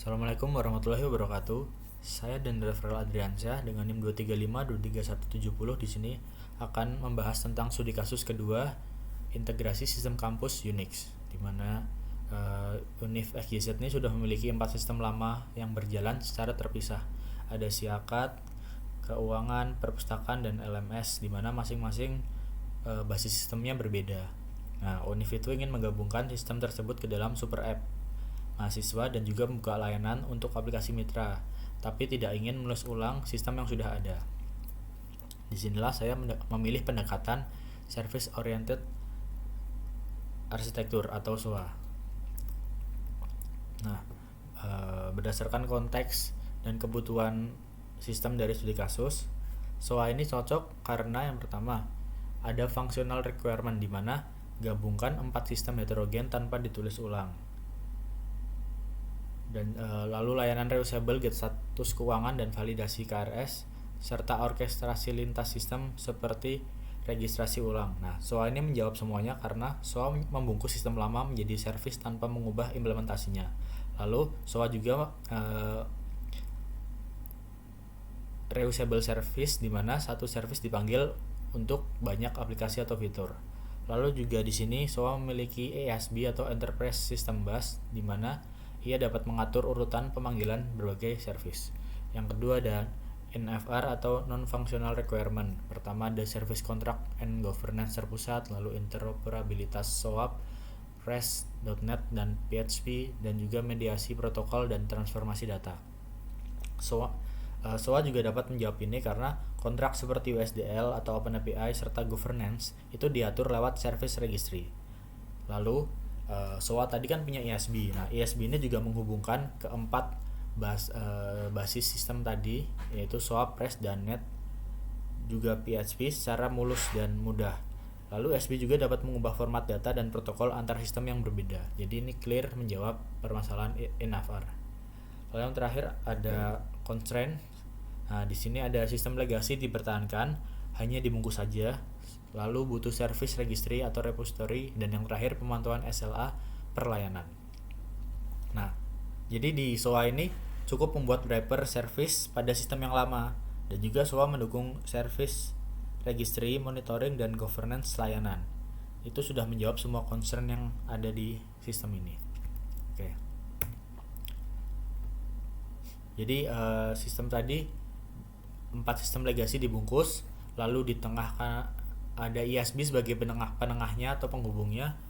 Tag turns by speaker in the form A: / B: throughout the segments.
A: Assalamualaikum warahmatullahi wabarakatuh. Saya Dendra Frel Adriansyah dengan NIM 235-23170 di sini akan membahas tentang studi kasus kedua integrasi sistem kampus Unix, di mana Univ FYZ ini sudah memiliki 4 sistem lama yang berjalan secara terpisah. Ada Siakat, Keuangan, Perpustakaan, dan LMS, di mana masing-masing basis sistemnya berbeda. Nah, Univ itu ingin menggabungkan sistem tersebut ke dalam super app mahasiswa dan juga membuka layanan untuk aplikasi mitra, tapi tidak ingin menulis ulang sistem yang sudah ada. Disinilah saya memilih pendekatan Service Oriented Architecture atau SOA. Nah, berdasarkan konteks dan kebutuhan sistem dari studi kasus, SOA ini cocok karena yang pertama, ada functional requirement di mana gabungkan 4 sistem heterogen tanpa ditulis ulang. Dan lalu layanan reusable, get status keuangan, dan validasi KRS, serta orkestrasi lintas sistem seperti registrasi ulang. Nah, SOA ini menjawab semuanya karena SOA membungkus sistem lama menjadi service tanpa mengubah implementasinya. Lalu SOA juga reusable service, di mana satu service dipanggil untuk banyak aplikasi atau fitur. Lalu juga di sini SOA memiliki ESB atau Enterprise System Bus, di mana ia dapat mengatur urutan pemanggilan berbagai service. Yang kedua ada NFR atau Non-Functional Requirement. Pertama ada Service Contract and Governance terpusat, lalu interoperabilitas SOAP, REST, .NET, dan PHP, dan juga mediasi protokol dan transformasi data. SOA juga dapat menjawab ini karena kontrak seperti USDL atau OpenAPI serta governance itu diatur lewat Service Registry. Lalu SOA tadi kan punya ESB. Nah, ESB ini juga menghubungkan keempat basis sistem tadi, yaitu SOAP, REST, dan .NET, juga PHP secara mulus dan mudah. Lalu ESB juga dapat mengubah format data dan protokol antar sistem yang berbeda. Jadi ini clear menjawab permasalahan NFR. Lalu yang terakhir ada constraint. Nah, di sini ada sistem legasi dipertahankan, hanya dibungkus saja. Lalu butuh service registry atau repository, dan yang terakhir pemantauan SLA per layanan. Nah, jadi di SOA ini cukup membuat wrapper service pada sistem yang lama, dan juga SOA mendukung service registry, monitoring, dan governance layanan. Itu sudah menjawab semua concern yang ada di sistem ini. Oke. Jadi sistem tadi 4 sistem legasi dibungkus, lalu di tengah ada ESB sebagai penengahnya atau penghubungnya,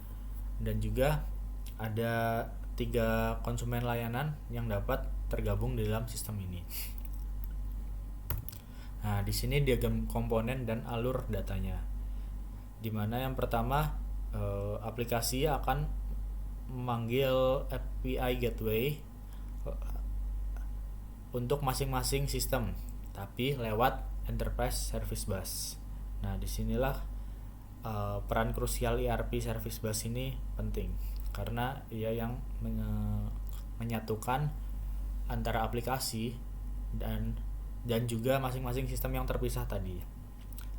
A: dan juga ada 3 konsumen layanan yang dapat tergabung di dalam sistem ini. Nah, di sini diagram komponen dan alur datanya. Di mana yang pertama aplikasi akan memanggil API gateway untuk masing-masing sistem, tapi lewat Enterprise Service Bus. Nah, disinilah peran krusial ERP Service Bus ini penting, karena ia yang menyatukan antara aplikasi dan juga masing-masing sistem yang terpisah tadi.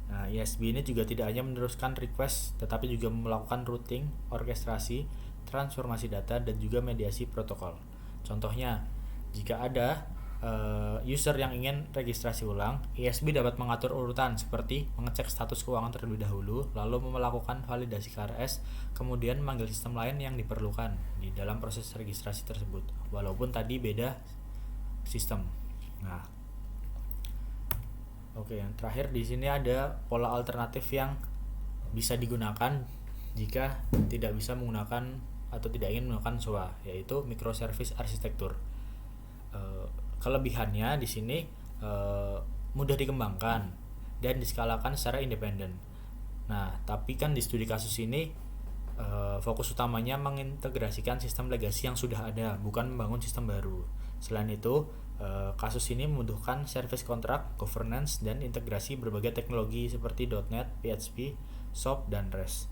A: Nah, ESB ini juga tidak hanya meneruskan request, tetapi juga melakukan routing, orkestrasi, transformasi data, dan juga mediasi protokol. Contohnya, jika ada user yang ingin registrasi ulang, ESB dapat mengatur urutan seperti mengecek status keuangan terlebih dahulu, lalu melakukan validasi KRS, kemudian memanggil sistem lain yang diperlukan di dalam proses registrasi tersebut, walaupun tadi beda sistem. Nah, oke, yang terakhir di sini ada pola alternatif yang bisa digunakan jika tidak bisa menggunakan atau tidak ingin menggunakan SOA, yaitu microservice architecture. Kelebihannya di sini mudah dikembangkan dan diskalakan secara independen. Nah, tapi kan di studi kasus ini fokus utamanya mengintegrasikan sistem legasi yang sudah ada, bukan membangun sistem baru. Selain itu, kasus ini membutuhkan service contract, governance, dan integrasi berbagai teknologi seperti .NET, PHP, SOAP, dan REST.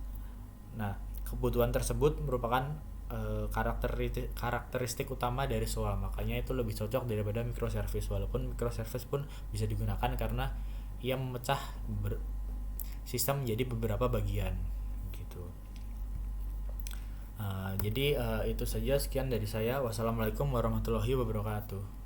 A: Nah, kebutuhan tersebut merupakan karakteristik utama dari SOA, makanya itu lebih cocok daripada microservice, walaupun microservice pun bisa digunakan karena ia memecah sistem menjadi beberapa bagian gitu. Jadi itu saja, sekian dari saya. Wassalamualaikum warahmatullahi wabarakatuh.